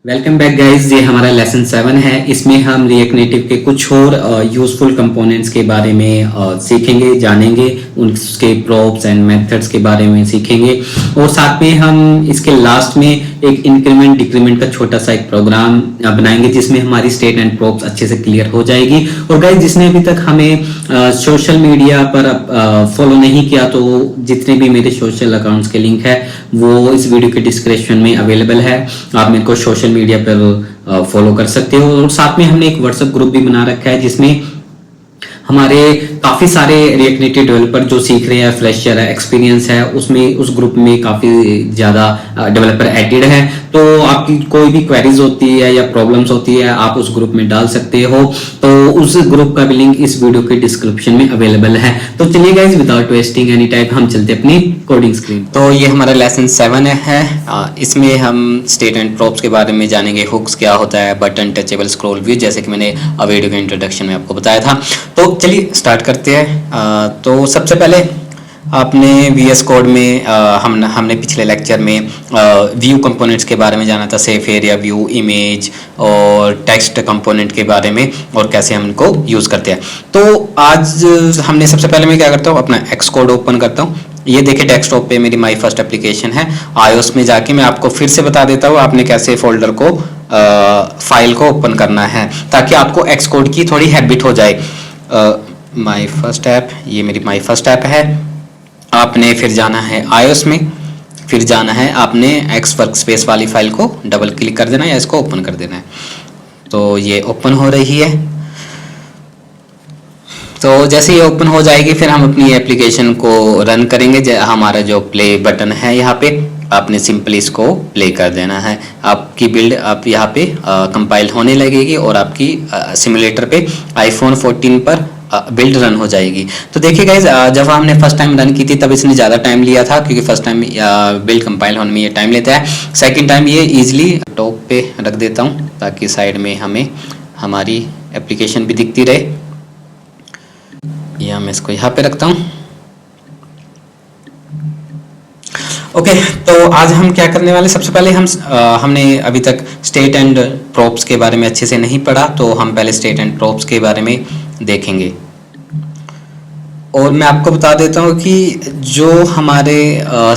Welcome back guys, ये हमारा lesson 7 है। इसमें हम रिएक्ट नेटिव के कुछ और यूजफुल कंपोनेंट्स के बारे में सीखेंगे, जानेंगे, उनके प्रॉप्स एंड मेथड्स के बारे में सीखेंगे और साथ में हम इसके लास्ट में एक इंक्रीमेंट डिक्रीमेंट का छोटा सा एक प्रोग्राम बनाएंगे जिसमें हमारी स्टेट एंड प्रॉप्स अच्छे से क्लियर हो जाएगी। और गाइस, जिसने अभी तक हमें सोशल मीडिया पर फॉलो नहीं किया तो जितने भी मेरे सोशल अकाउंट्स के लिंक है वो इस वीडियो के डिस्क्रिप्शन में अवेलेबल है। आप मेरे को सोशल मीडिया पर फॉलो कर सकते हो और साथ में हमने एक व्हाट्सएप ग्रुप भी बना रखा है जिसमें हमारे काफी सारे रिएक्ट नेटिव डेवलपर जो सीख रहे हैं, फ्रेशर है, एक्सपीरियंस है, उसमें उस ग्रुप में काफी ज्यादा डेवलपर एडेड है। तो आपकी कोई भी क्वेरीज होती है या प्रॉब्लम्स होती है आप उस ग्रुप में डाल सकते हो। तो उस ग्रुप का भी लिंक इस वीडियो के डिस्क्रिप्शन में अवेलेबल है। तो चलिए guys, without wasting any time हम चलते अपनी कोडिंग स्क्रीन। तो ये हमारा लेसन 7 है। इसमें हम स्टेट एंड प्रॉप्स के बारे में जानेंगे, हुक्स क्या होता है, बटन, टचेबल, स्क्रॉल व्यू, जैसे कि मैंने वीडियो के इंट्रोडक्शन में आपको बताया था। तो चलिए स्टार्ट करते हैं। तो सबसे पहले आपने VS कोड में हमने पिछले लेक्चर में व्यू कंपोनेंट्स के बारे में जाना था, सेफ एरिया व्यू, इमेज और टेक्स्ट कंपोनेंट के बारे में और कैसे हम इनको यूज़ करते हैं। तो आज हमने सबसे पहले मैं क्या करता हूँ, अपना एक्स कोड ओपन करता हूँ। ये देखिए डेस्कटॉप पे मेरी माई फर्स्ट एप्लीकेशन है। iOS में जाके मैं आपको फिर से बता देता हूँ आपने कैसे फोल्डर को फाइल को ओपन करना है ताकि आपको एक्स कोड की थोड़ी हैबिट हो जाए। माई फर्स्ट ऐप, ये मेरी माई फर्स्ट ऐप है। आपने फिर जाना है iOS में, फिर जाना है आपने एक्स वर्क स्पेस वाली फाइल को डबल क्लिक कर देना है या इसको ओपन कर देना है। तो ये ओपन हो रही है। तो जैसे ये ओपन हो जाएगी फिर हम अपनी एप्लीकेशन को रन करेंगे। हमारा जो प्ले बटन है यहाँ पे आपने सिंपली इसको प्ले कर देना है। आपकी बिल्ड आप यहाँ पे कंपाइल होने लगेगी और आपकी सिमुलेटर पे iPhone 14 पर बिल्ड रन हो जाएगी। तो देखिए गाइज, जब हमने फर्स्ट टाइम रन की थी तब इसने ज़्यादा टाइम लिया था क्योंकि फर्स्ट टाइम बिल्ड कंपाइल होने में ये टाइम लेता है। सेकंड टाइम ये इजीली टॉप पे रख देता हूँ ताकि साइड में हमें हमारी एप्लीकेशन भी दिखती रहे। या मैं इसको यहाँ पे रखता हूँ। ओके, तो आज हम क्या करने वाले, सबसे पहले हमने अभी तक स्टेट एंड प्रॉप्स के बारे में अच्छे से नहीं पढ़ा तो हम पहले स्टेट एंड प्रॉप्स के बारे में देखेंगे। और मैं आपको बता देता हूँ कि जो हमारे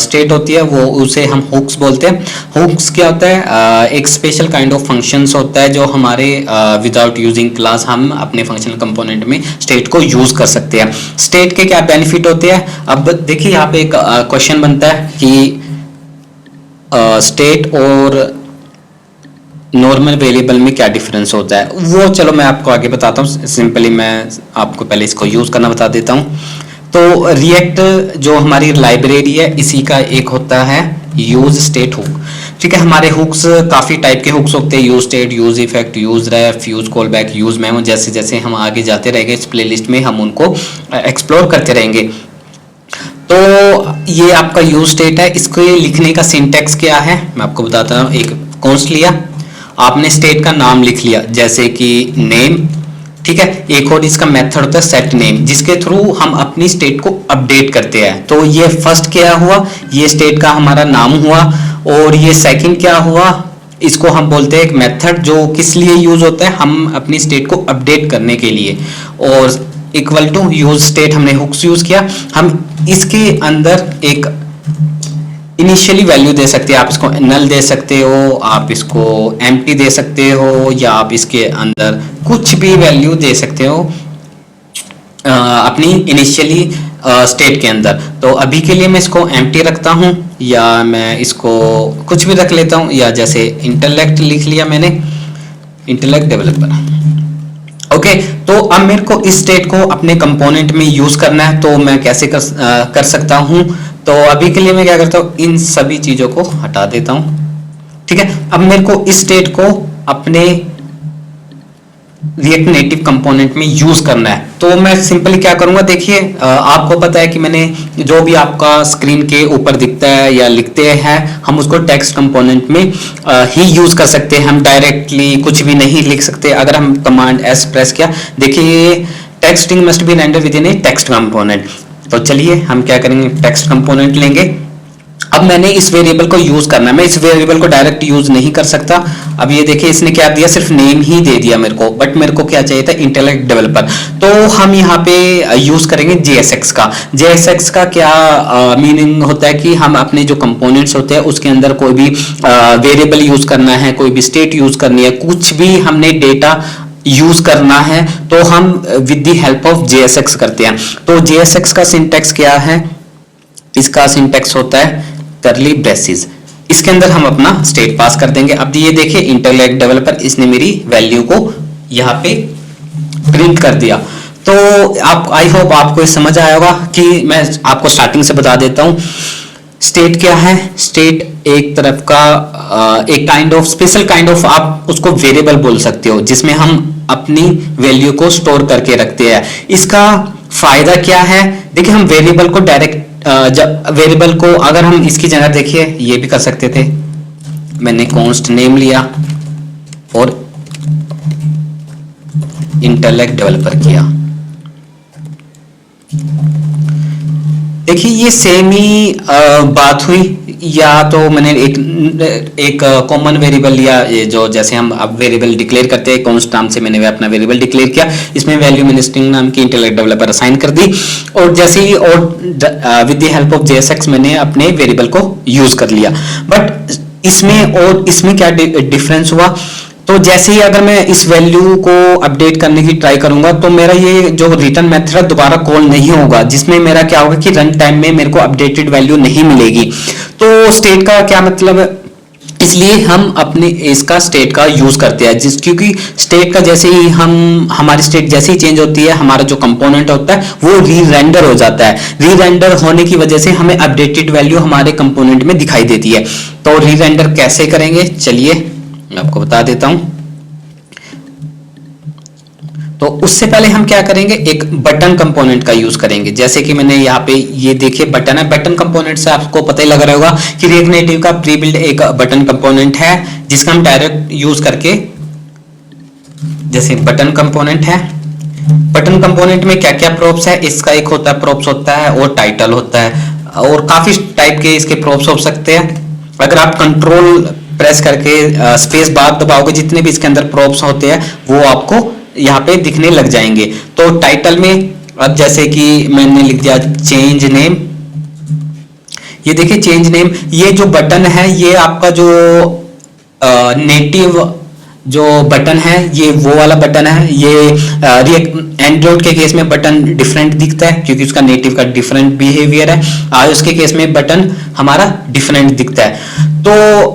स्टेट होती है वो उसे हम हुक्स बोलते हैं। हुक्स क्या होता है, एक स्पेशल काइंड ऑफ फंक्शंस होता है जो हमारे विदाउट यूजिंग क्लास हम अपने फंक्शनल कंपोनेंट में स्टेट को यूज कर सकते हैं। स्टेट के क्या बेनिफिट होते हैं, अब देखिए यहाँ पे एक क्वेश्चन बनता है कि स्टेट और नॉर्मल वेरिएबल में क्या डिफरेंस होता है। वो चलो मैं आपको आगे बताता हूँ। सिंपली मैं आपको पहले इसको यूज़ करना बता देता हूँ। तो रिएक्ट जो हमारी लाइब्रेरी है इसी का एक होता है यूज स्टेट हुक। ठीक है, हमारे हुक्स काफ़ी टाइप के हुक्स होते हैं, use state, use effect, use ref, use call back, use memo. जैसे जैसे हम आगे जाते रहेंगे इस प्लेलिस्ट में हम उनको एक्सप्लोर करते रहेंगे। तो ये आपका यूज स्टेट है। इसको लिखने का सिंटेक्स क्या है मैं आपको बताता हूँ। एक कॉन्स्ट लिया, आपने स्टेट का नाम लिख लिया जैसे कि नेम। ठीक है, एक और इसका मेथड होता है सेट नेम जिसके थ्रू हम अपनी स्टेट को अपडेट करते हैं। तो ये फर्स्ट क्या हुआ, ये स्टेट का हमारा नाम हुआ। और ये सेकंड क्या हुआ, इसको हम बोलते हैं एक मेथड जो किस लिए यूज होता है, हम अपनी स्टेट को अपडेट करने के लिए। और इक्वल टू यूज स्टेट हमने हुक्स यूज किया। हम इसके अंदर एक इनिशियली वैल्यू दे सकते हैं, आप इसको नल दे सकते हो, आप इसको एम्प्टी दे सकते हो या आप इसके अंदर कुछ भी वैल्यू दे सकते हो अपनी इनिशियली स्टेट के अंदर। तो अभी के लिए मैं इसको एम्प्टी रखता हूँ या मैं इसको कुछ भी रख लेता हूँ, या जैसे इंटेलेक्ट लिख लिया मैंने, इंटेलेक्ट डेवलपर। ओके, तो अब मेरे को इस स्टेट को अपने कंपोनेंट में यूज करना है तो मैं कैसे कर सकता हूँ। तो अभी के लिए मैं क्या करता हूँ, इन सभी चीजों को हटा देता हूँ। ठीक है, अब मेरे को इस स्टेट को अपने रिएक्ट नेटिव कंपोनेंट में यूज करना है। तो मैं सिंपली क्या करूंगा, देखिए आपको पता है कि मैंने जो भी आपका स्क्रीन के ऊपर दिखता है या लिखते हैं हम उसको टेक्स्ट कंपोनेंट में ही यूज कर सकते हैं। हम डायरेक्टली कुछ भी नहीं लिख सकते। अगर हम कमांड एस प्रेस किया, देखिए texting must be render with in A text component. तो चलिए हम क्या करेंगे, टेक्स्ट कंपोनेंट लेंगे अब मैंने इस वेरिएबल को यूज करना है, मैं इस वेरिएबल को डायरेक्ट यूज नहीं कर सकता। अब ये देखिए इसने क्या दिया, सिर्फ नेम ही दे दिया मेरे को, बट मेरे को क्या चाहिए था, इंटेलेक्ट डेवलपर। तो हम यहाँ पे यूज करेंगे JSX का। JSX का क्या मीनिंग होता है कि हम अपने जो कंपोनेंट्स होते हैं उसके अंदर कोई भी वेरिएबल यूज करना है, कोई भी स्टेट यूज करनी है, कुछ भी हमने डेटा यूज करना है तो हम with the help of JSX करते हैं। तो JSX का सिंटैक्स क्या है, इसका सिंटैक्स होता है करली ब्रेसेस, इसके अंदर हम अपना स्टेट पास कर देंगे। अब ये देखिए इंटेलेक्ट डेवलपर, इसने मेरी वैल्यू को यहाँ पे प्रिंट कर दिया। तो आप, आई होप आपको ये समझ आया होगा कि मैं आपको स्टार्टिंग से बता देता हूँ स्टेट क्या है। स्टेट एक तरफ का एक kind of special kind of, आप उसको वेरिएबल बोल सकते हो, जिसमें हम अपनी वैल्यू को स्टोर करके रखते हैं। इसका फायदा क्या है, देखिए हम वेरिएबल को डायरेक्ट, जब वेरिएबल को अगर हम इसकी जगह देखिए ये भी कर सकते थे, मैंने कॉन्स्ट नेम लिया और इंटेलेक्ट डेवलपर किया। देखिए ये सेम ही बात हुई, या तो मैंने एक कॉमन वेरिएबल लिया, ये जो जैसे हम अब वेरिएबल डिक्लेयर करते हैं कॉन्स्ट नाम से, मैंने अपना वेरिएबल डिक्लेयर किया, इसमें वैल्यू मैंने स्ट्रिंग नाम की इंटेलेक्ट डेवलपर असाइन कर दी, और जैसे ही और with the help of JSX मैंने अपने वेरिएबल को यूज कर लिया। बट इसमें और इसमें क्या डिफरेंस हुआ, तो जैसे ही अगर मैं इस वैल्यू को अपडेट करने की ट्राई करूंगा तो मेरा ये जो रिटर्न मेथड है दोबारा कॉल नहीं होगा, जिसमें मेरा क्या होगा कि रन टाइम में मेरे को अपडेटेड वैल्यू नहीं मिलेगी। तो स्टेट का क्या मतलब है, इसलिए हम अपने इसका स्टेट का यूज करते हैं, क्योंकि स्टेट का जैसे ही हमारी स्टेट जैसे ही चेंज होती है, हमारा जो कंपोनेंट होता है वो री रेंडर हो जाता है। री रेंडर होने की वजह से हमें अपडेटेड वैल्यू हमारे कंपोनेंट में दिखाई देती है। तो री रेंडर कैसे करेंगे, चलिए मैं आपको बता देता हूं। तो उससे पहले हम क्या करेंगे, एक बटन कंपोनेंट का यूज करेंगे। जैसे कि मैंने यहाँ पे ये देखिए बटन है, बटन कंपोनेंट से आपको पता ही लग रहा होगा कि रिएक्ट नेटिव का प्री बिल्ड एक बटन कंपोनेंट है, जिसका हम डायरेक्ट यूज करके, जैसे बटन कंपोनेंट है, बटन कंपोनेंट में क्या क्या प्रोप्स है, इसका एक होता है प्रोप्स होता है और टाइटल होता है, और काफी टाइप के इसके प्रोप्स हो सकते हैं। अगर आप कंट्रोल प्रेस करके स्पेस बार दबाओगे, जितने भी इसके अंदर प्रोप्स होते हैं वो आपको यहाँ पे दिखने लग जाएंगे। तो टाइटल में अब जैसे कि मैंने लिख दिया चेंज नेम, ये देखिए चेंज नेम, ये जो बटन है ये आपका जो नेटिव जो बटन है ये वो वाला बटन है। ये एंड्रॉइड के केस में बटन डिफरेंट दिखता है क्योंकि उसका नेटिव का डिफरेंट बिहेवियर है। iOS के केस में बटन हमारा डिफरेंट दिखता है। तो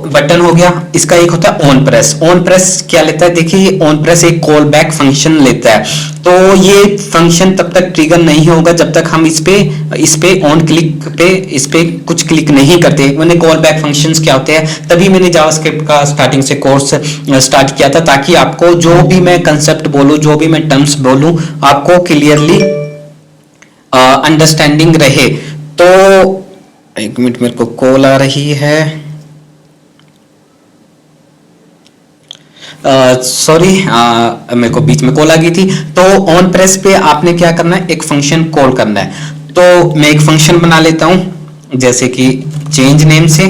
बटन हो गया, इसका एक होता है ऑन प्रेस। ऑन प्रेस क्या लेता है, देखिए ऑन प्रेस एक कॉल बैक फंक्शन लेता है। तो ये फंक्शन तब तक ट्रिगर नहीं होगा जब तक हम इस पे ऑन क्लिक पे इस पे कुछ क्लिक नहीं करते। मैंने कॉल बैक फंक्शंस क्या होते हैं, तभी मैंने जावास्क्रिप्ट का स्टार्टिंग से कोर्स स्टार्ट किया था, ताकि आपको जो भी मैं कंसेप्ट बोलूं, जो भी मैं टर्म्स बोलूं, आपको क्लियरली अंडरस्टैंडिंग रहे। तो एक मिनट, मेरे को कॉल आ रही है, सॉरी मेरे को बीच में कॉल आ गई थी। तो ऑन प्रेस पे आपने क्या करना है, एक फंक्शन कॉल करना है। तो मैं एक फंक्शन बना लेता हूं, जैसे कि चेंज नेम से,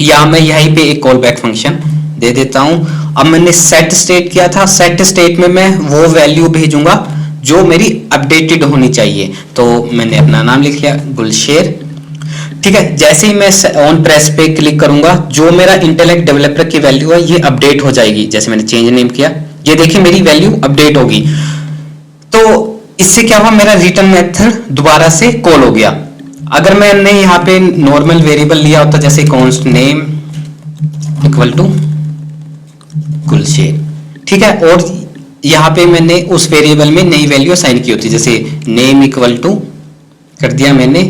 या मैं यहीं पे एक कॉल बैक फंक्शन दे देता हूं। अब मैंने सेट स्टेट किया था, सेट स्टेट में मैं वो वैल्यू भेजूंगा जो मेरी अपडेटेड होनी चाहिए। तो मैंने अपना नाम लिख लिया गुलशेर, ठीक है। जैसे ही मैं ऑन प्रेस पे क्लिक करूंगा, जो मेरा इंटेलेक्ट डेवलपर की वैल्यू है ये अपडेट हो जाएगी। जैसे मैंने चेंज नेम किया, ये देखिए मेरी वैल्यू अपडेट होगी। तो इससे क्या हुआ, मेरा रिटर्न मेथड दोबारा से कॉल हो गया। अगर मैंने यहाँ पे नॉर्मल वेरिएबल लिया होता, जैसे const name equal to Gulsher, ठीक है, और यहाँ पे मैंने उस वेरिएबल में नई वैल्यू असाइन की होती, जैसे नेम इक्वल टू कर दिया मैंने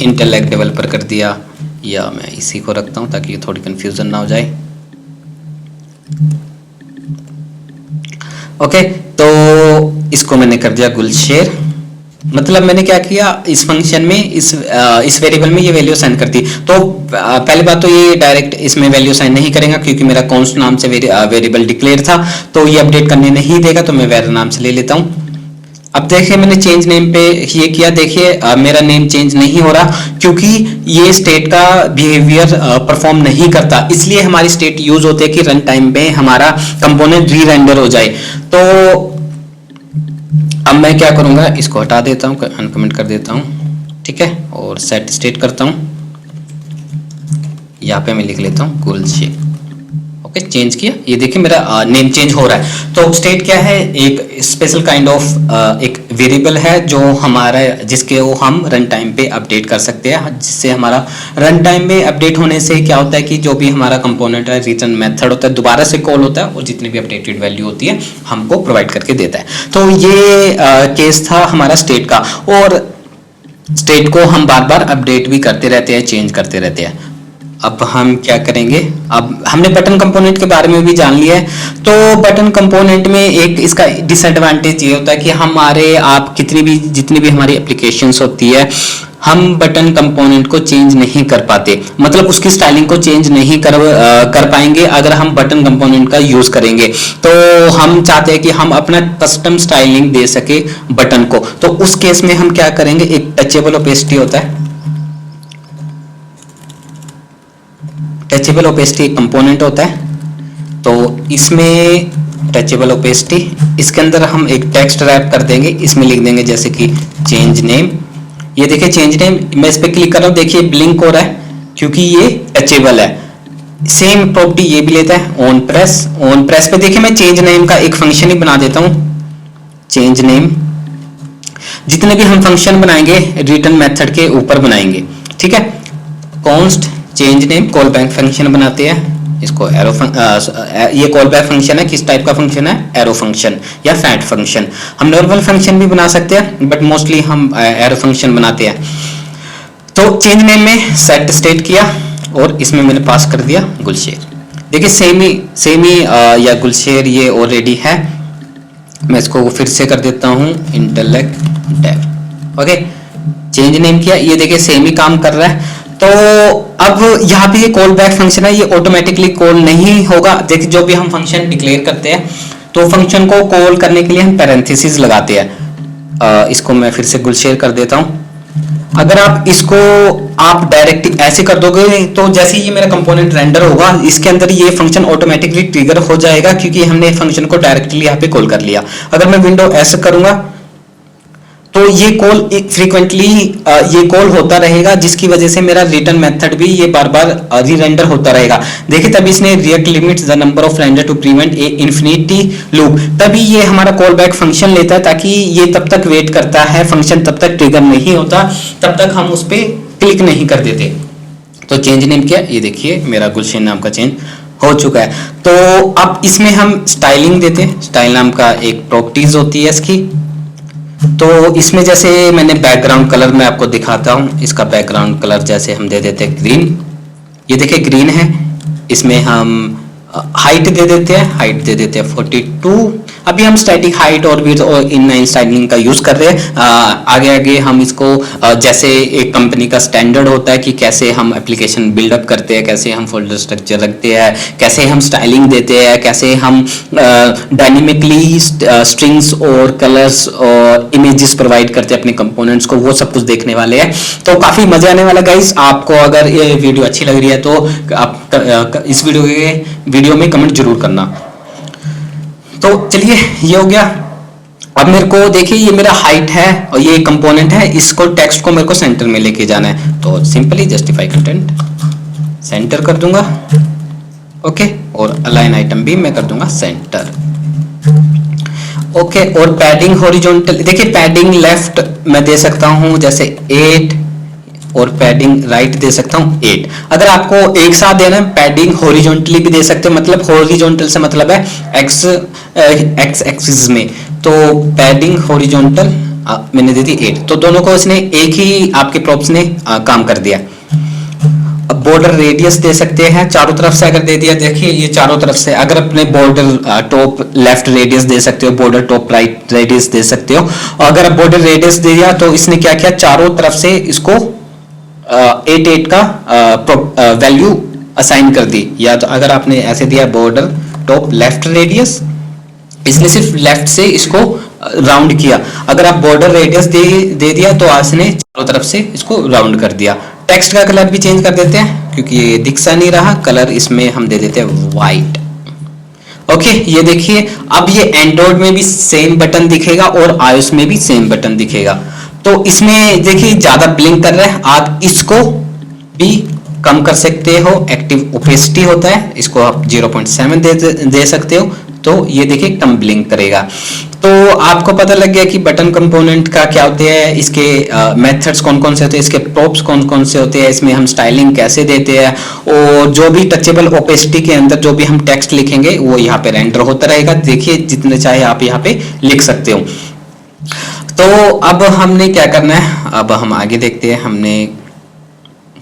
इंटेलेक्ट डेवलपर कर दिया, या मैं इसी को रखता हूं ताकि थोड़ी कंफ्यूजन ना हो जाए। ओके, तो इसको मैंने कर दिया गुलशेर। मतलब मैंने क्या किया, इस फंक्शन में इस वेरिएबल में ये वैल्यू साइन कर दी। तो पहली बात तो ये डायरेक्ट इसमें वैल्यू साइन नहीं करेगा क्योंकि मेरा कॉन्स्ट नाम से वेरिएबल डिक्लेयर था, तो ये अपडेट करने नहीं देगा। तो मैं वेर नाम से ले लेता हूं। अब देखिए मैंने चेंज नेम पे ये किया, देखिए मेरा नेम चेंज नहीं हो रहा क्योंकि ये स्टेट का बिहेवियर परफॉर्म नहीं करता, इसलिए हमारी स्टेट यूज होती है कि रन टाइम पे हमारा कंपोनेंट री रेंडर हो जाए। तो अब मैं क्या करूंगा, इसको हटा देता हूं, अनकमेंट कर देता हूं, ठीक है, और सेट स्टेट करता हूं। यहाँ पे मैं लिख लेता हूं गुलशेर। ओके, चेंज किया, ये देखिए मेरा नेम चेंज हो रहा है। तो स्टेट क्या है, एक स्पेशल काइंड ऑफ एक वेरिएबल है जो हमारा, जिसके वो हम रन टाइम पे अपडेट कर सकते हैं, जिससे हमारा रन टाइम में अपडेट होने से क्या होता है कि जो भी हमारा कंपोनेंट है, रिटर्न मेथड होता है, दोबारा से कॉल होता है और जितनी भी अपडेटेड वैल्यू होती है हमको प्रोवाइड करके देता है। तो ये केस था हमारा स्टेट का, और स्टेट को हम बार बार अपडेट भी करते रहते हैं, चेंज करते रहते हैं। अब हम क्या करेंगे, अब हमने बटन कंपोनेंट के बारे में भी जान लिया है। तो बटन कंपोनेंट में एक इसका डिसएडवांटेज ये होता है कि हमारे आप जितनी भी हमारी एप्लीकेशंस होती है, हम बटन कंपोनेंट को चेंज नहीं कर पाते, मतलब उसकी स्टाइलिंग को चेंज नहीं कर पाएंगे अगर हम बटन कंपोनेंट का यूज करेंगे। तो हम चाहते हैं कि हम अपना कस्टम स्टाइलिंग दे सके बटन को, तो उस केस में हम क्या करेंगे, एक टचेबल ओपेसिटी होता है, टचेबल ओपेसिटी कंपोनेंट होता है। तो इसमें टचेबल ओपेसिटी, इसके अंदर हम एक टेक्स्ट रैप कर देंगे, इसमें लिख देंगे जैसे कि चेंज नेम। ये देखिए चेंज नेम, मैं इस पे क्लिक कर रहा हूं, देखिए ब्लिंक हो रहा है क्योंकि ये टचेबल है। सेम प्रॉपर्टी ये भी लेता है, ऑन प्रेस पे देखिए मैं चेंज नेम का एक फंक्शन ही बना देता हूं, चेंज नेम। जितने भी हम फंक्शन बनाएंगे रिटर्न मेथड के ऊपर बनाएंगे, ठीक है। Const change name call back function बनाते हैं, इसको एरो ये कॉल बैक फंक्शन है, किस टाइप का फंक्शन है, एरो फंक्शन या फैट फंक्शन। हम नॉर्मल फंक्शन भी बना सकते हैं बट मोस्टली हम एरो फंक्शन बनाते हैं। तो चेंज नेम में सेट स्टेट किया और इसमें मैंने पास कर दिया गुलशेर। देखिए सेम ही या गुलशेर ये ऑलरेडी है, मैं इसको फिर से कर देता हूं intellect dev. Okay, change name किया, ये देखिए सेम ही काम कर रहा है। तो अब यहाँ पे ये कॉल बैक फंक्शन है, ये ऑटोमेटिकली कॉल नहीं होगा। देखिए जो भी हम फंक्शन डिक्लेयर करते हैं तो फंक्शन को कॉल करने के लिए हम पैरेंथेसिस लगाते हैं। इसको मैं फिर से गुलशेर कर देता हूं। अगर आप इसको आप डायरेक्ट ऐसे कर दोगे तो जैसे ही ये मेरा कंपोनेंट रेंडर होगा, इसके अंदर ये फंक्शन ऑटोमेटिकली ट्रिगर हो जाएगा क्योंकि हमने फंक्शन को डायरेक्टली यहाँ पे कॉल कर लिया। अगर मैं विंडो एस करूंगा तो ये कॉल फ्रीक्वेंटली ये कॉल होता रहेगा, जिसकी वजह से मेरा रिटर्न मेथड भी ये बार बार री रेंडर होता रहेगा। देखिए तभी इसने React limits the number of render to prevent a infinity loop, तभी ये हमारा कॉल बैक फंक्शन लेता है ताकि ये तब तक वेट करता है, फंक्शन तब तक ट्रिगर नहीं होता, तब तक हम उस पर क्लिक नहीं कर देते। तो चेंज नेम किया, ये देखिए मेरा गुलशेर नाम का चेंज हो चुका है। तो अब इसमें हम स्टाइलिंग देते हैं, स्टाइल नाम का एक प्रॉपर्टीज होती है इसकी। तो इसमें जैसे मैंने बैकग्राउंड कलर मैं आपको दिखाता हूं, इसका बैकग्राउंड कलर जैसे हम दे देते हैं ग्रीन, ये देखिए ग्रीन है। इसमें हम हाइट दे देते हैं, हाइट दे देते हैं 42। अभी हम स्टैटिक हाइट और विड्थ और इनलाइन स्टाइलिंग का यूज कर रहे हैं। आगे आगे हम इसको जैसे एक कंपनी का स्टैंडर्ड होता है कि कैसे हम एप्लीकेशन बिल्डअप करते हैं, कैसे हम फोल्डर स्ट्रक्चर रखते हैं, कैसे हम स्टाइलिंग देते हैं, कैसे हम डायनेमिकली स्ट्रिंग्स और कलर्स और इमेजेस प्रोवाइड करते हैं अपने कंपोनेंट्स को, वो सब कुछ देखने वाले हैं। तो काफी मजा आने वाला गाइस। आपको अगर ये वीडियो अच्छी लग रही है तो आप इस वीडियो में कमेंट जरूर करना। तो चलिए ये हो गया। अब मेरे को देखिए ये मेरा हाइट है और ये कंपोनेंट है, इसको टेक्स्ट को मेरे को सेंटर में लेके जाना है। तो सिंपली जस्टिफाई कंटेंट सेंटर कर दूंगा, ओके, और अलाइन आइटम भी मैं कर दूंगा सेंटर, ओके। और पैडिंग हॉरिजॉन्टल, देखिए पैडिंग लेफ्ट मैं दे सकता हूं जैसे 8 और पैडिंग राइट दे सकता हूं 8। अगर आपको एक साथ देना है पैडिंग हॉरिजॉन्टली भी दे सकते हो, मतलब हॉरिजॉन्टल से मतलब है एक्स एक्सिस में। तो पैडिंग हॉरिजॉन्टल मैंने दे दी 8, तो दोनों को इसने एक ही आपके प्रॉप्स ने काम कर दिया। अब बॉर्डर रेडियस दे सकते हैं चारों तरफ से, अगर दे दिया देखिए ये चारों तरफ से, अगर अपने बॉर्डर टॉप लेफ्ट रेडियस दे सकते हो, बॉर्डर टॉप राइट रेडियस दे सकते हो। और अगर बॉर्डर रेडियस दे दिया तो इसने क्या किया, चारों तरफ से इसको 8 का वैल्यू असाइन कर दी। या तो अगर आपने ऐसे दिया बॉर्डर टॉप लेफ्ट रेडियस, इसने सिर्फ लेफ्ट से इसको राउंड किया। अगर आप बॉर्डर रेडियस दे दिया तो इसने चारों तरफ से इसको राउंड कर दिया। टेक्स्ट का कलर भी चेंज कर देते हैं क्योंकि ये दिख सा नहीं रहा, कलर इसमें हम दे देते हैं व्हाइट। ओके, ये देखिए अब ये एंड्रॉइड में भी सेम बटन दिखेगा और आईओएस में भी सेम बटन दिखेगा। तो इसमें देखिए ज्यादा ब्लिंक कर रहा है, आप इसको भी कम कर सकते हो। एक्टिव ओपेसिटी होता है, इसको आप 0.7 दे सकते हो, तो ये देखिए कम ब्लिंक करेगा। तो आपको पता लग गया कि बटन कंपोनेंट का क्या होते हैं, इसके मेथड्स कौन कौन से होते हैं, इसके प्रॉप्स कौन कौन से होते हैं, इसमें हम स्टाइलिंग कैसे देते हैं, और जो भी टचेबल ओपेसिटी के अंदर जो भी हम टेक्स्ट लिखेंगे वो यहाँ पे रेंडर होता रहेगा। देखिए जितने चाहे आप यहाँ पे लिख सकते हो। तो अब हमने क्या करना है, अब हम आगे देखते हैं हमने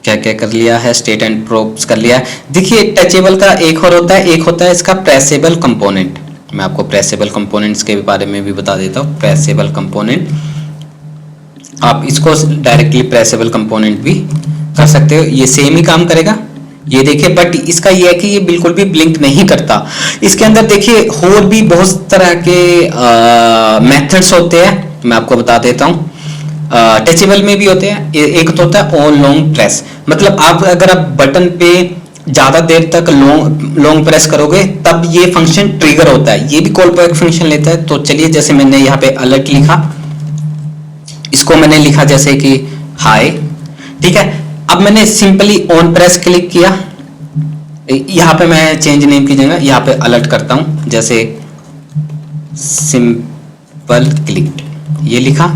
क्या क्या कर लिया है। स्टेट एंड प्रोप्स कर लिया है। देखिए टचेबल का एक और होता है, एक होता है इसका प्रेसेबल कंपोनेंट। मैं आपको प्रेसेबल कंपोनेंट्स के बारे में भी बता देता हूँ। प्रेसेबल कंपोनेंट, आप इसको डायरेक्टली प्रेसेबल कंपोनेंट भी कर सकते हो, ये सेम ही काम करेगा। ये देखिए, बट इसका ये है कि ये बिल्कुल भी ब्लिंक नहीं करता। इसके अंदर देखिए और भी बहुत तरह के मेथड्स होते हैं, मैं आपको बता देता हूँ। टचेबल में भी होते हैं। एक तो होता है ऑन लॉन्ग प्रेस, मतलब आप अगर आप बटन पे ज्यादा देर तक लॉन्ग प्रेस करोगे तब ये फंक्शन ट्रिगर होता है, ये भी कॉल बैक फंक्शन लेता है। तो चलिए, जैसे मैंने यहाँ पे अलर्ट लिखा, इसको मैंने लिखा जैसे कि हाय, ठीक है। अब मैंने सिंपली ऑन प्रेस क्लिक किया, यहाँ पे मैं चेंज नेम की जगह यहाँ पे अलर्ट करता हूं, जैसे सिंपल क्लिक, ये लिखा,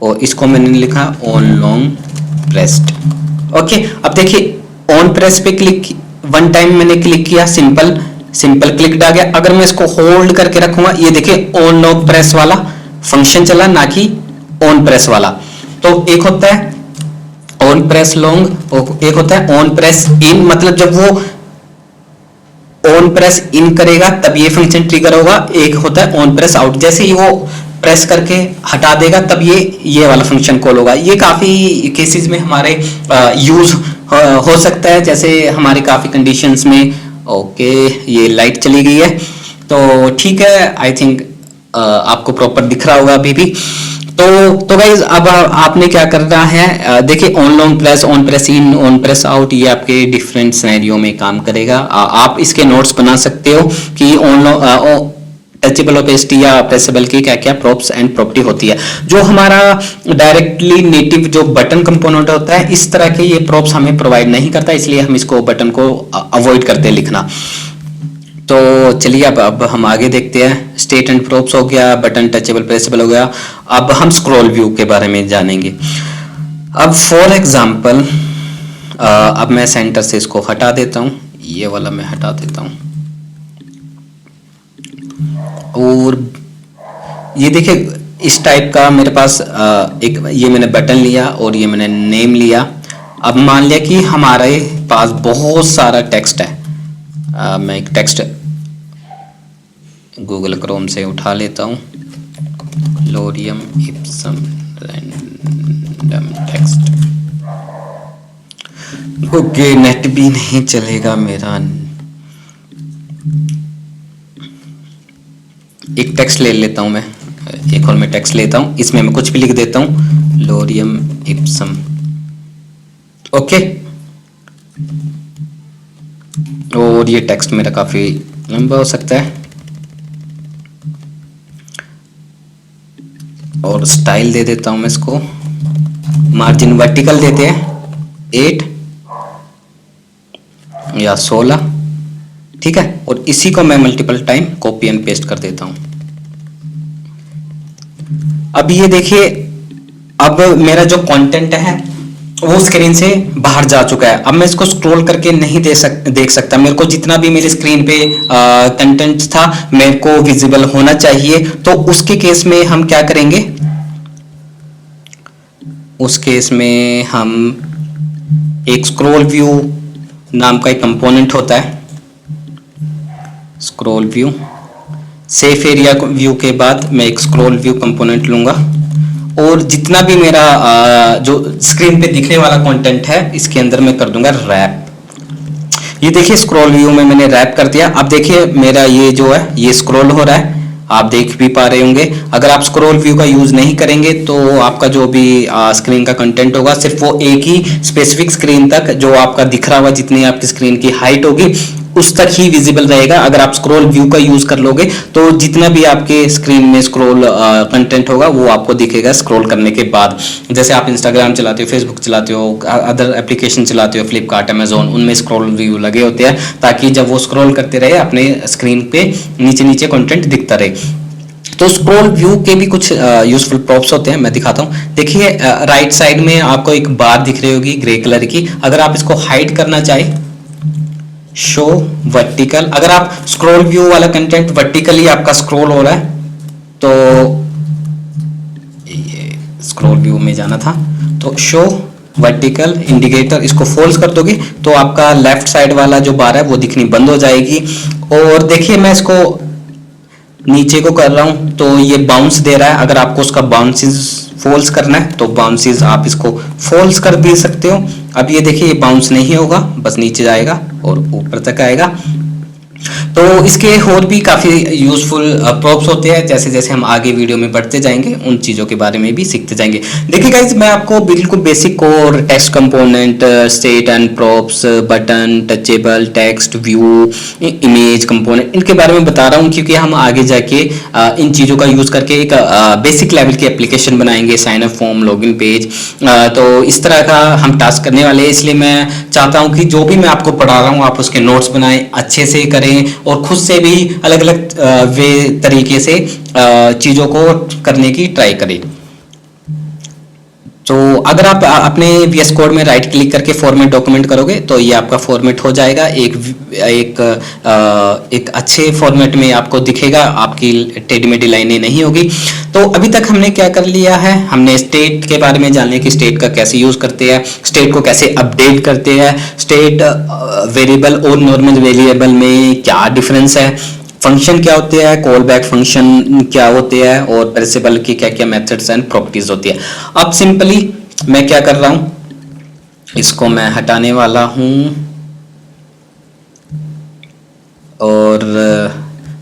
और इसको मैंने लिखा ऑन लॉन्ग प्रेस्ड। ओके, अब देखिए ऑन प्रेस पे क्लिक, वन टाइम मैंने क्लिक किया, सिंपल क्लिक आ गया। अगर मैं इसको होल्ड करके रखूंगा, ये देखिए ऑन लॉन्ग प्रेस वाला फंक्शन चला, ना कि ऑन प्रेस वाला। तो एक होता है ऑन प्रेस लॉन्ग और एक होता है ऑन प्रेस इन, मतलब जब वो ऑन प्रेस इन करेगा तब ये फंक्शन ट्रिगर होगा। एक होता है ऑन प्रेस आउट, जैसे ही वो प्रेस करके हटा देगा तब ये वाला फंक्शन कॉल होगा। ये काफी केसेस में हमारे यूज हो सकता है, जैसे हमारे काफी कंडीशंस में। ओके, ये लाइट चली गई है, तो ठीक है, आई थिंक आपको प्रॉपर दिख रहा होगा अभी भी। तो गाइज अब आपने क्या करना है, देखिए on long press, on press in, on press out, ये आपके डिफरेंट सिनेरियो में काम करेगा। आप इसके नोट्स बना सकते हो कि ऑन टचेबल ओपेसिटी या प्रेसेबल की क्या क्या प्रॉप्स एंड प्रॉपर्टी होती है। जो हमारा डायरेक्टली नेटिव जो बटन कंपोनेंट होता है, इस तरह के ये प्रॉप्स हमें प्रोवाइड नहीं करता, इसलिए हम इसको बटन को अवॉइड करते हैं लिखना। तो चलिए अब हम आगे देखते हैं। स्टेट एंड प्रॉप्स हो गया, बटन टचेबल प्रेसेबल हो गया। अब हम स्क्रॉल व्यू के बारे में जानेंगे। अब फॉर एग्जांपल, अब मैं सेंटर से इसको हटा देता हूँ, ये वाला मैं हटा देता हूँ, और ये देखिए इस टाइप का मेरे पास एक ये मैंने बटन लिया और ये मैंने नेम लिया। अब मान लिया कि हमारे पास बहुत सारा टेक्स्ट है। मैं एक टेक्स्ट गूगल क्रोम से उठा लेता हूँ, lorem ipsum random text. Okay, net भी नहीं चलेगा मेरा। एक टेक्स्ट ले लेता हूं मैं, एक और मैं टेक्स्ट लेता हूं, इसमें मैं कुछ भी लिख देता हूं, लोरियम इप्सम। ओके, और ये टेक्स्ट मेरा काफी लंबा हो सकता है, और स्टाइल दे देता हूं मैं इसको, मार्जिन वर्टिकल देते हैं 8 या 16, ठीक है। और इसी को मैं multiple time copy and paste कर देता हूं। अब ये देखिए, अब मेरा जो कंटेंट है वो स्क्रीन से बाहर जा चुका है। अब मैं इसको स्क्रॉल करके नहीं देख सकता। मेरे को जितना भी मेरी स्क्रीन पे कंटेंट था मेरे को विजिबल होना चाहिए। तो उसके केस में हम क्या करेंगे, उस केस में हम एक स्क्रॉल व्यू नाम का एक कंपोनेंट होता है, scroll view, safe area view के बाद मैं एक स्क्रॉल व्यू कंपोनेंट लूंगा, और जितना भी मेरा जो स्क्रीन पे दिखने वाला कंटेंट है इसके अंदर मैं कर दूंगा रैप। ये देखिए स्क्रॉल व्यू में मैंने रैप कर दिया। अब देखिए मेरा ये जो है ये स्क्रॉल हो रहा है, आप देख भी पा रहे होंगे। अगर आप स्क्रॉल व्यू का यूज नहीं करेंगे तो आपका जो भी स्क्रीन का कंटेंट होगा सिर्फ वो एक ही स्पेसिफिक स्क्रीन तक, जो आपका दिख रहा हुआ जितनी आपकी स्क्रीन की हाइट होगी उस तक ही विजिबल रहेगा। अगर आप स्क्रॉल व्यू का यूज कर लोगे तो जितना भी आपके स्क्रीन में स्क्रॉल कंटेंट होगा वो आपको दिखेगा स्क्रॉल करने के बाद। जैसे आप इंस्टाग्राम चलाते हो, फेसबुक चलाते हो, अदर एप्लीकेशन चलाते हो, फ्लिपकार्ट, अमेजोन, उनमें स्क्रॉल व्यू लगे होते हैं ताकि जब वो स्क्रॉल करते रहे अपने स्क्रीन पे नीचे नीचे कंटेंट दिखता रहे। तो स्क्रॉल व्यू के भी कुछ यूजफुल प्रॉप्स होते हैं, मैं दिखाता हूं। देखिए राइट साइड में आपको एक बार दिख रही होगी ग्रे कलर की। अगर आप इसको हाइड करना चाहे, शो वर्टिकल, अगर आप स्क्रॉल व्यू वाला कंटेंट वर्टिकली आपका स्क्रॉल हो रहा है तो ये स्क्रॉल व्यू में जाना था, तो शो वर्टिकल इंडिकेटर इसको फोल्स कर दोगे तो आपका लेफ्ट साइड वाला जो बार है वो दिखनी बंद हो जाएगी। और देखिए मैं इसको नीचे को कर रहा हूं तो ये बाउंस दे रहा है। अगर आपको उसका बाउंसेस फॉल्स करना है तो बाउंसेस आप इसको फॉल्स कर दे सकते हो। अब ये देखिए ये बाउंस नहीं होगा, बस नीचे जाएगा और ऊपर तक आएगा। तो इसके और भी काफ़ी यूजफुल प्रॉप्स होते हैं। जैसे जैसे हम आगे वीडियो में बढ़ते जाएंगे उन चीज़ों के बारे में भी सीखते जाएंगे। देखिए गाइस, मैं आपको बिल्कुल basic core text component, state and props, button, touchable, text, view, image component, इनके बारे में बता रहा हूँ क्योंकि हम आगे जाके इन चीज़ों का यूज़ करके एक बेसिक लेवल की एप्लीकेशन बनाएंगे, sign up form, login page. तो इस तरह का हम टास्क करने वाले हैं, इसलिए मैं चाहता हूँ कि जो भी मैं आपको पढ़ा रहा हूँ आप उसके नोट्स बनाएं, अच्छे से करें और खुद से भी अलग अलग वे तरीके से चीज़ों को करने की ट्राई करें। तो अगर आप अपने VS कोड में राइट क्लिक करके फॉर्मेट डॉक्यूमेंट करोगे तो ये आपका फॉर्मेट हो जाएगा, एक अच्छे फॉर्मेट में आपको दिखेगा, आपकी टेढ़ी मेढ़ी लाइनें नहीं होगी। तो अभी तक हमने क्या कर लिया है, हमने स्टेट के बारे में जाने की, स्टेट का कैसे यूज करते हैं, स्टेट को कैसे अपडेट करते हैं, स्टेट वेरिएबल और नॉर्मल वेरिएबल में क्या डिफरेंस है, फंक्शन क्या होते हैं, कॉल बैक फंक्शन क्या होते हैं और पेरिसेबल की क्या क्या मेथड्स एंड प्रॉपर्टीज होती है। अब सिंपली मैं क्या कर रहा हूं, इसको मैं हटाने वाला हूं और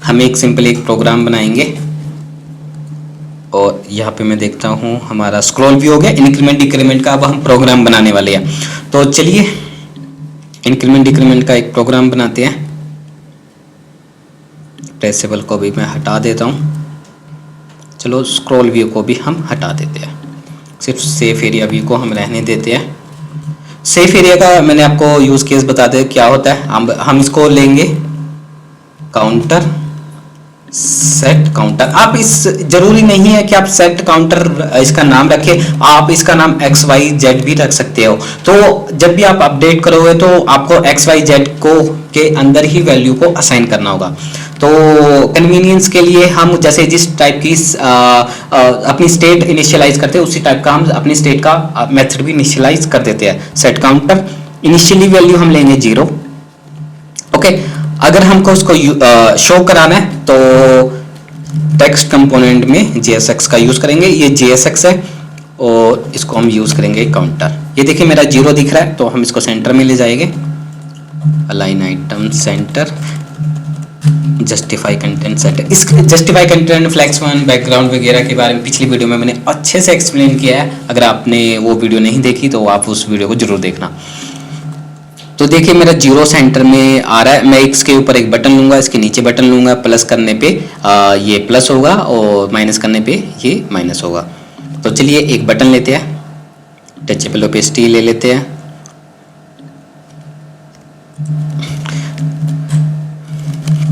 हम एक सिंपली एक प्रोग्राम बनाएंगे। और यहाँ पे मैं देखता हूँ हमारा स्क्रॉल भी हो गया। इंक्रीमेंट डिक्रीमेंट का अब हम प्रोग्राम बनाने वाले हैं, तो चलिए इंक्रीमेंट डिक्रीमेंट का एक प्रोग्राम बनाते हैं। ट्रेसेबल को भी मैं हटा देता हूँ, चलो स्क्रॉल व्यू को भी हम हटा देते हैं, सिर्फ सेफ एरिया व्यू को हम रहने देते हैं। सेफ एरिया का मैंने आपको यूज केस बता दिया क्या होता है। हम इसको लेंगे काउंटर, सेट काउंटर। आप इस जरूरी नहीं है कि आप सेट काउंटर इसका नाम रखें, आप इसका नाम XYZ भी रख सकते हो। तो जब भी आप अपडेट करोगे तो आपको XYZ को के अंदर ही वैल्यू को असाइन करना होगा। तो कन्वीनियंस के लिए हम जैसे जिस टाइप की अपनी स्टेट इनिशियलाइज करते हैं उसी टाइप का हम अपनी स्टेट का मेथड भी इनिशियलाइज कर देते हैं। सेट काउंटर, इनिशियली वैल्यू हम लेंगे 0। ओके, अगर हमको उसको शो कराना है तो टेक्स्ट कंपोनेंट में JSX का यूज करेंगे। ये JSX है और इसको हम यूज करेंगे काउंटर। ये देखिए मेरा 0 दिख रहा है तो हम इसको सेंटर में ले जाएंगे, align item center, justify content center. इस justify content, flex one, background वगैरह के बारे में पिछली वीडियो में मैंने अच्छे से एक्सप्लेन किया है। अगर आपने वो वीडियो नहीं देखी तो आप उस वीडियो को जरूर देखना। तो देखिए मेरा 0 सेंटर में आ रहा है। मैं इसके ऊपर एक बटन लूंगा, इसके नीचे बटन लूंगा, प्लस करने पे ये प्लस होगा और माइनस करने पे ये माइनस होगा। तो चलिए एक बटन लेते हैं, टचेबल ओपेसिटी ले लेते हैं,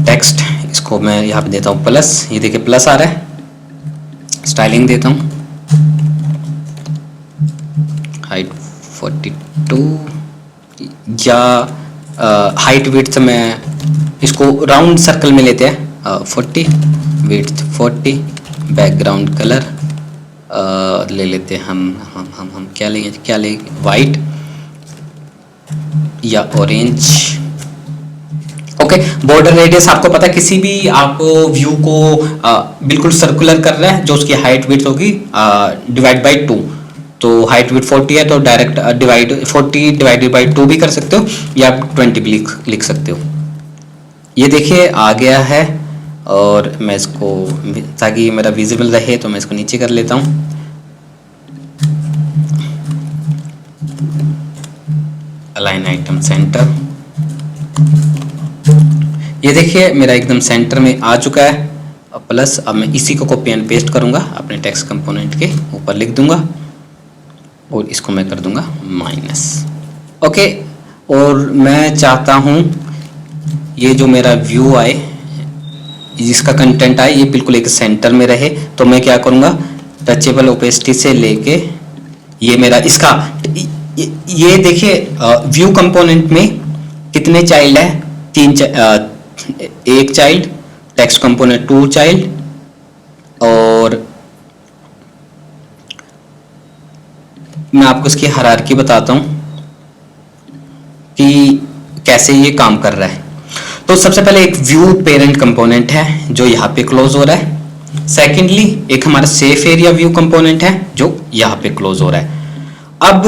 टेक्स्ट इसको मैं यहाँ पे देता हूँ प्लस, ये देखिए प्लस आ रहा है। स्टाइलिंग देता हूँ हाइट 42 या हाइट विड्थ में इसको राउंड सर्कल में लेते हैं 40, विड्थ 40, बैकग्राउंड कलर ले लेते हैं हम क्या लेंगे वाइट या ऑरेंज। ओके, बॉर्डर रेडियस आपको पता है, किसी भी आप व्यू को बिल्कुल सर्कुलर कर रहा है जो उसकी हाइट विड्थ होगी डिवाइड बाय 2। तो हाइट विड्थ 40 है तो डायरेक्ट 40 डिवाइडेड बाय 2 भी कर सकते हो या आप 20 भी लिख सकते हो। ये देखिए आ गया है और मैं इसको, ताकि ये मेरा विजिबल रहे, तो मैं इसको नीचे कर लेता हूँ। अलाइन आइटम सेंटर, ये देखिए मेरा एकदम सेंटर में आ चुका है। प्लस अब मैं इसी को कॉपी एंड पेस्ट करूंगा, अपने टेक्स्ट कंपोनेंट के ऊपर लिख दूंगा और इसको मैं कर दूंगा माइनस। ओके, और मैं चाहता हूं ये जो मेरा व्यू आए, जिसका कंटेंट आए, ये बिल्कुल एक सेंटर में रहे। तो मैं क्या करूंगा, टचेबल ओपेसिटी से लेके ये मेरा इसका ये देखिए व्यू कंपोनेंट में कितने चाइल्ड है, एक चाइल्ड, टेक्स्ट कंपोनेंट 2 चाइल्ड, और मैं आपको इसकी हायरार्की बताता हूं कि कैसे ये काम कर रहा है। तो सबसे पहले एक व्यू पेरेंट कंपोनेंट है जो यहाँ पे क्लोज हो रहा है। सेकेंडली एक हमारा सेफ एरिया व्यू कंपोनेंट है जो यहाँ पे क्लोज हो रहा है। अब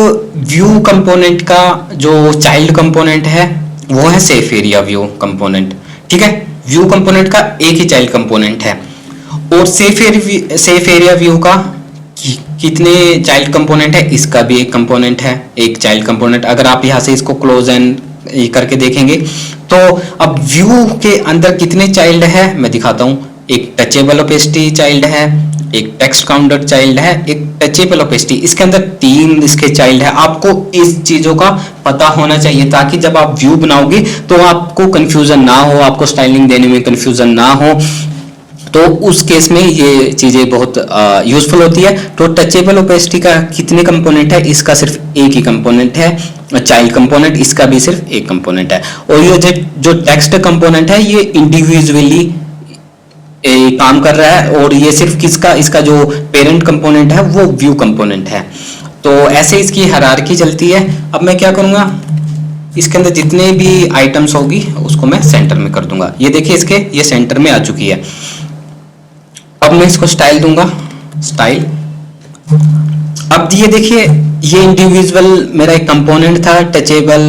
व्यू कंपोनेंट का जो चाइल्ड कंपोनेंट है वो है सेफ एरिया व्यू कंपोनेंट, ठीक है। व्यू कंपोनेंट का एक ही चाइल्ड कंपोनेंट है, और सेफ एरिया व्यू का कितने चाइल्ड कंपोनेंट है, इसका भी एक कंपोनेंट है, एक चाइल्ड कंपोनेंट। अगर आप यहाँ से इसको क्लोज एंड करके देखेंगे तो अब व्यू के अंदर कितने चाइल्ड है मैं दिखाता हूँ। एक टचेबल ओपेसिटी चाइल्ड है, एक टेक्स्ट काउंटर चाइल्ड है, एक टचेबल ओपेसिटी, इसके अंदर 3 इसके चाइल्ड है। आपको इस चीजों का पता होना चाहिए ताकि जब आप व्यू बनाओगे तो आपको कंफ्यूजन ना हो, आपको स्टाइलिंग देने में कंफ्यूजन ना हो। तो उस केस में ये चीजें बहुत यूजफुल होती है। तो टचेबल ओपेसिटी का कितने कंपोनेंट है, इसका सिर्फ एक ही कंपोनेंट है, चाइल्ड कंपोनेंट, इसका भी सिर्फ एक कंपोनेंट है। और ये जो टेक्स्ट कंपोनेंट है ये इंडिविजुअली काम कर रहा है, और ये सिर्फ किसका, इसका जो पेरेंट कंपोनेंट है वो व्यू कंपोनेंट है। तो ऐसे इसकी हायरार्की चलती है। अब मैं क्या करूंगा, इसके अंदर जितने भी आइटम्स होगी उसको मैं सेंटर में कर दूंगा। ये देखिए इसके ये सेंटर में आ चुकी है। अब मैं इसको स्टाइल दूंगा, स्टाइल। अब ये देखिए ये इंडिविजुअल मेरा एक कंपोनेंट था, टचेबल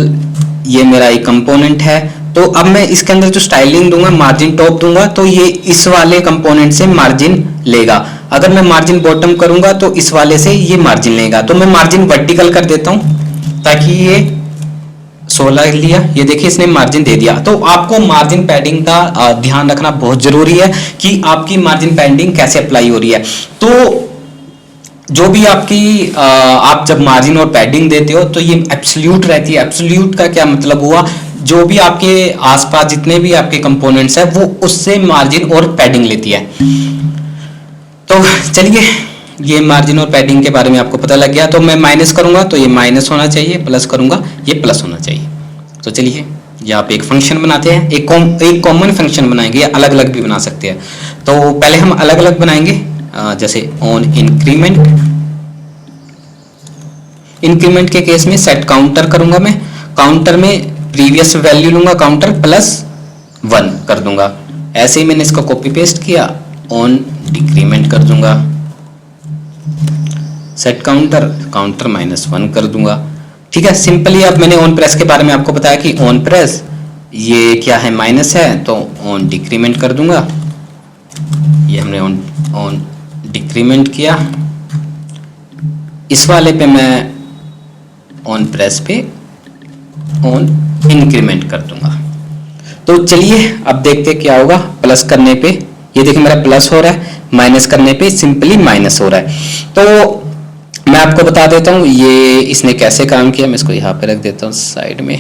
ये मेरा एक कंपोनेंट है। तो अब मैं इसके अंदर जो स्टाइलिंग दूंगा, मार्जिन टॉप दूंगा, तो ये इस वाले कंपोनेंट से मार्जिन लेगा। अगर मैं मार्जिन बॉटम करूंगा तो इस वाले से ये मार्जिन लेगा। तो मैं मार्जिन वर्टिकल कर देता हूं ताकि ये 16 लिया, ये देखिए इसने मार्जिन दे दिया। तो आपको मार्जिन पैडिंग का ध्यान रखना बहुत जरूरी है कि आपकी मार्जिन पैडिंग कैसे अप्लाई हो रही है। तो जो भी आपकी आप जब मार्जिन और पैडिंग देते हो तो ये एब्सोल्यूट रहती है। एब्सोल्यूट का क्या मतलब हुआ, जो भी आपके आसपास जितने भी आपके कंपोनेंट्स हैं वो उससे मार्जिन और पैडिंग लेती है। तो चलिए ये मार्जिन और पैडिंग के बारे में आपको पता लग गया। तो मैं माइनस करूंगा तो ये माइनस होना चाहिए, प्लस करूंगा ये प्लस होना चाहिए। तो चलिए यहाँ पे एक फंक्शन बनाते हैं, एक कॉमन फंक्शन बनाएंगे, या अलग अलग भी बना सकते हैं। तो पहले हम अलग अलग बनाएंगे, जैसे ऑन इंक्रीमेंट के केस में सेट काउंटर करूंगा मैं, काउंटर में प्रीवियस वैल्यू लूंगा, काउंटर प्लस 1 कर दूंगा। ऐसे ही मैंने इसको कॉपी पेस्ट किया, ऑन डिक्रीमेंट कर दूंगा, सेट काउंटर -1 कर दूंगा। ठीक है, सिंपली। अब मैंने ऑन प्रेस के बारे में आपको बताया कि ऑन प्रेस ये क्या है, माइनस है, तो ऑन डिक्रीमेंट कर दूंगा। ये हमने ऑन डिक्रीमेंट किया। इस वाले पे मैं ऑन प्रेस पे ऑन इंक्रीमेंट कर दूंगा। तो चलिए अब देखते हैं क्या होगा। प्लस करने पे ये देखिए मेरा प्लस हो रहा है, माइनस करने पे सिंपली माइनस हो रहा है। तो मैं आपको बता देता हूं ये इसने कैसे काम किया। मैं इसको यहां पे रख देता हूं साइड में।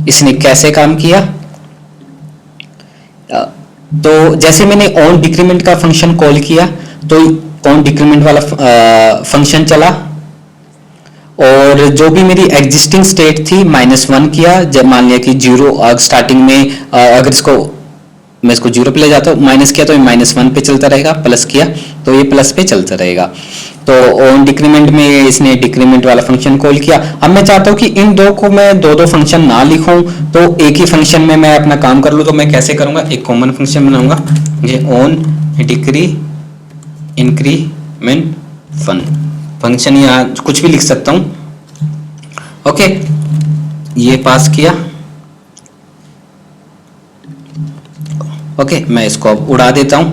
इसने कैसे काम किया, तो जैसे मैंने ऑन डिक्रीमेंट का फंक्शन कॉल किया तो ऑन डिक्रीमेंट वाला फंक्शन चला, और जो भी मेरी एग्जिस्टिंग स्टेट थी -1 किया। जब मान लिया कि 0 स्टार्टिंग में अगर मैं इसको 0 पे ले जाता हूँ, माइनस किया तो ये -1 पे चलता रहेगा, प्लस किया तो ये प्लस पे चलता रहेगा। तो ऑन डिक्रीमेंट में इसने डिक्रीमेंट वाला फंक्शन कॉल किया। अब मैं चाहता हूँ कि इन दो को मैं दो फंक्शन ना लिखूं, तो एक ही फंक्शन में मैं अपना काम कर लूँ। तो मैं कैसे करूंगा, एक कॉमन फंक्शन बनाऊंगा, ये ऑन इंक्रीमेंट फंक्शन, या कुछ भी लिख सकता हूं। ओके, ये पास किया, ओके, मैं इसको अब उड़ा देता हूं।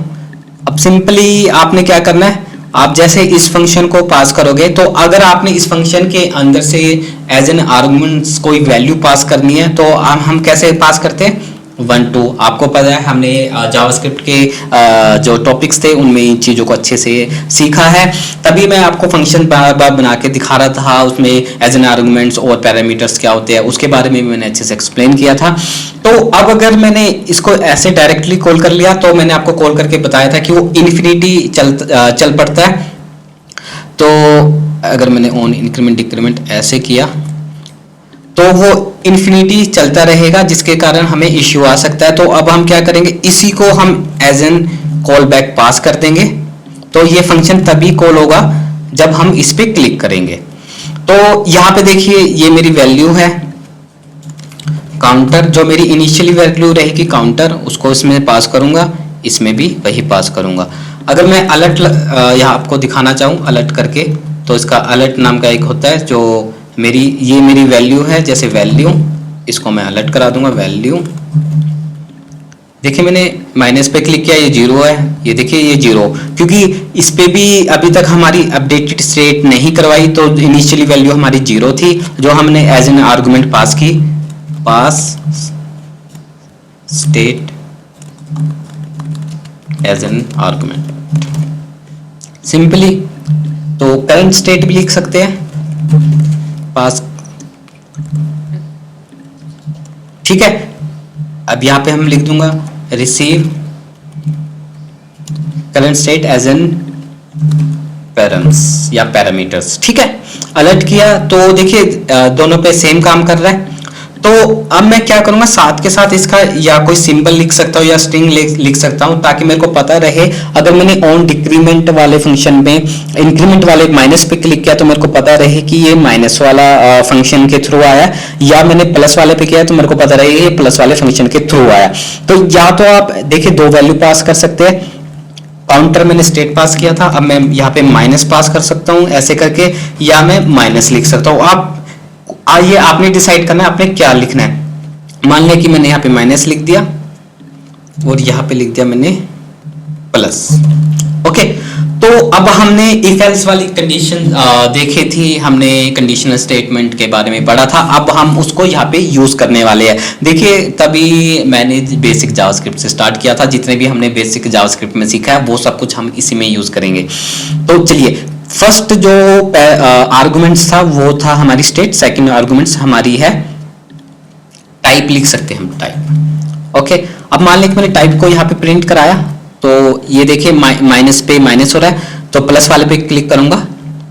अब सिंपली आपने क्या करना है, आप जैसे इस फंक्शन को पास करोगे, तो अगर आपने इस फंक्शन के अंदर से एज एन आर्गुमेंट्स कोई वैल्यू पास करनी है, तो हम कैसे पास करते हैं, 1 2। आपको पता है हमने जावास्क्रिप्ट के जो टॉपिक्स थे उनमें इन चीज़ों को अच्छे से सीखा है, तभी मैं आपको फंक्शन बार बार बना के दिखा रहा था, उसमें एज एन आर्गुमेंट्स और पैरामीटर्स क्या होते हैं उसके बारे में मैंने अच्छे से एक्सप्लेन किया था। तो अब अगर मैंने इसको ऐसे डायरेक्टली कॉल कर लिया, तो मैंने आपको कॉल करके बताया था कि वो इन्फिनिटी चल पड़ता है। तो अगर मैंने ऑन इंक्रीमेंट डिक्रीमेंट ऐसे किया तो वो इन्फिनिटी चलता रहेगा, जिसके कारण हमें इश्यू आ सकता है। तो अब हम क्या करेंगे, इसी को हम as an call back pass कर देंगे। तो ये फंक्शन तभी कॉल होगा जब हम इस पे क्लिक करेंगे। तो यहाँ पे देखिए ये मेरी वैल्यू है काउंटर, जो मेरी इनिशियली वैल्यू रहेगी काउंटर, उसको इसमें पास करूंगा, इसमें भी वही पास करूंगा। अगर मैं अलर्ट यहाँ आपको दिखाना चाहूँ अलर्ट करके, तो इसका अलर्ट नाम का एक होता है, जो ये मेरी वैल्यू है, जैसे वैल्यू, इसको मैं अलर्ट करा दूंगा वैल्यू। देखिए मैंने माइनस पे क्लिक किया, ये 0 है, ये देखिए ये 0, क्योंकि इस पे भी अभी तक हमारी अपडेटेड स्टेट नहीं करवाई, तो इनिशियली वैल्यू हमारी 0 थी, जो हमने एज एन आर्गुमेंट पास की, pass state as an argument simply. तो करंट स्टेट भी लिख सकते हैं पास, ठीक है। अब यहां पे हम लिख दूंगा receive current state as an params या पैरामीटर्स, ठीक है। अलर्ट किया तो देखिए दोनों पे सेम काम कर रहा है। तो अब मैं क्या करूंगा, साथ के साथ इसका या कोई सिंबल लिख सकता हूं या स्ट्रिंग लिख सकता हूं, ताकि मेरे को पता रहे अगर मैंने ऑन डिक्रीमेंट वाले फंक्शन में इंक्रीमेंट वाले माइनस पे क्लिक किया तो मेरे को पता रहे कि ये माइनस वाला फंक्शन के थ्रू आया, या मैंने प्लस वाले पे किया तो मेरे को पता रहे ये प्लस वाले फंक्शन के थ्रू आया। तो या तो आप देखिए 2 वैल्यू पास कर सकते हैं, काउंटर मैंने स्टेट पास किया था, अब मैं यहाँ पे माइनस पास कर सकता हूँ ऐसे करके, या मैं माइनस लिख सकता हूँ। आप आइए आपने डिसाइड करना है आपने क्या लिखना है। मान लिया कि मैंने यहाँ पे माइनस लिख दिया और यहाँ पे लिख दिया मैंने प्लस, ओके। तो अब हमने इफ एल्स वाली कंडीशन देखी थी, हमने कंडीशनल स्टेटमेंट के बारे में पढ़ा था, अब हम उसको यहाँ पे यूज करने वाले हैं। देखिए तभी मैंने बेसिक जावास्क्रिप्ट से स्टार्ट किया था, जितने भी हमने बेसिक जावास्क्रिप्ट में सीखा है वो सब कुछ हम इसी में यूज करेंगे। तो चलिए फर्स्ट जो आर्गुमेंट्स था वो था हमारी स्टेट, सेकंड आर्गुमेंट्स हमारी है टाइप, लिख सकते हैं हम टाइप, ओके। अब मान लें कि मैंने टाइप को यहाँ पे प्रिंट कराया, तो ये देखिए माइनस पे माइनस हो रहा है, तो प्लस वाले पे क्लिक करूंगा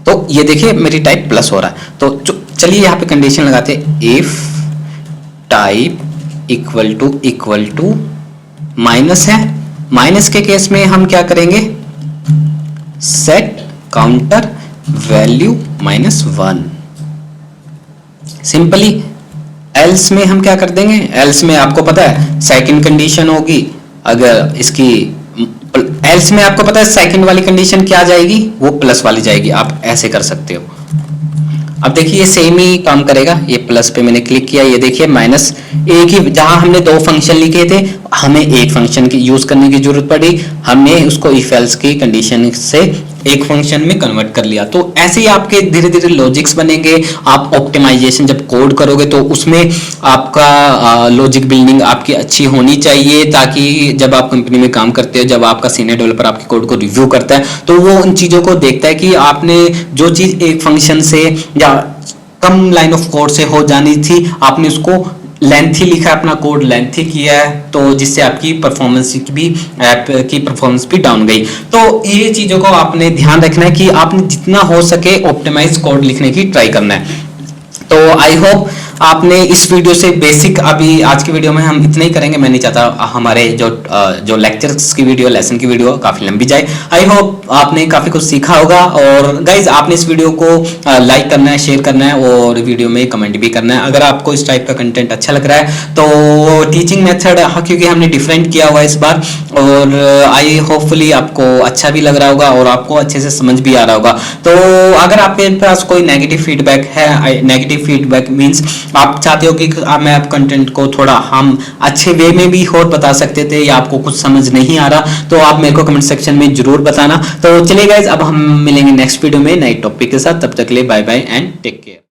तो ये देखिए मेरी टाइप प्लस हो रहा है। तो चलिए यहाँ पे कंडीशन लगाते हैं, if type equal to minus है, माइनस के केस में हम क्या करेंगे, set counter value -1 simply. Else में हम क्या कर देंगे, एल्स में आपको पता है सेकंड कंडीशन होगी, अगर इसकी एल्स में आपको पता है सेकंड वाली कंडीशन क्या जाएगी, वो प्लस वाली जाएगी, आप ऐसे कर सकते हो। अब देखिए ये सेम ही काम करेगा, ये प्लस पे मैंने क्लिक किया, ये देखिए माइनस, एक ही, जहां हमने 2 फंक्शन लिखे थे हमें एक फंक्शन की यूज करने की जरूरत पड़ी, हमने उसको इफ एल्स की कंडीशन से एक फंक्शन में कन्वर्ट कर लिया। तो ऐसे ही आपके धीरे धीरे लॉजिक्स बनेंगे। आप ऑप्टिमाइजेशन जब कोड करोगे तो उसमें आपका लॉजिक बिल्डिंग आपकी अच्छी होनी चाहिए, ताकि जब आप कंपनी में काम करते हो, जब आपका सीनियर डेवलपर आपके कोड को रिव्यू करता है तो वो उन चीजों को देखता है कि आपने जो चीज एक फंक्शन से या कम लाइन ऑफ कोड से हो जानी थी, आपने उसको लेंथी लिखा है, अपना कोड लेंथी किया है, तो जिससे आपकी परफॉर्मेंस भी, ऐप की परफॉर्मेंस भी डाउन गई। तो ये चीजों को आपने ध्यान रखना है कि आपने जितना हो सके ऑप्टिमाइज कोड लिखने की ट्राई करना है। तो आई होप आपने इस वीडियो से बेसिक, अभी आज की वीडियो में हम इतना ही करेंगे, मैं नहीं चाहता हमारे जो लेक्चर्स की वीडियो, लेसन की वीडियो काफी लंबी जाए। आई होप आपने काफी कुछ सीखा होगा। और गाइज आपने इस वीडियो को लाइक करना है, शेयर करना है और वीडियो में कमेंट भी करना है अगर आपको इस टाइप का कंटेंट अच्छा लग रहा है। तो टीचिंग मेथड क्योंकि हमने डिफरेंट किया हुआ है इस बार, और आई होपफुली आपको अच्छा भी लग रहा होगा और आपको अच्छे से समझ भी आ रहा होगा। तो अगर आपके पास कोई नेगेटिव फीडबैक है, नेगेटिव फीडबैक मीन्स आप चाहते हो कि मैं आप कंटेंट को थोड़ा हम अच्छे वे में भी और बता सकते थे, या आपको कुछ समझ नहीं आ रहा, तो आप मेरे को कमेंट सेक्शन में जरूर बताना। तो चलिए गाइज, अब हम मिलेंगे नेक्स्ट वीडियो में नए टॉपिक के साथ। तब तक के लिए bye bye and take care.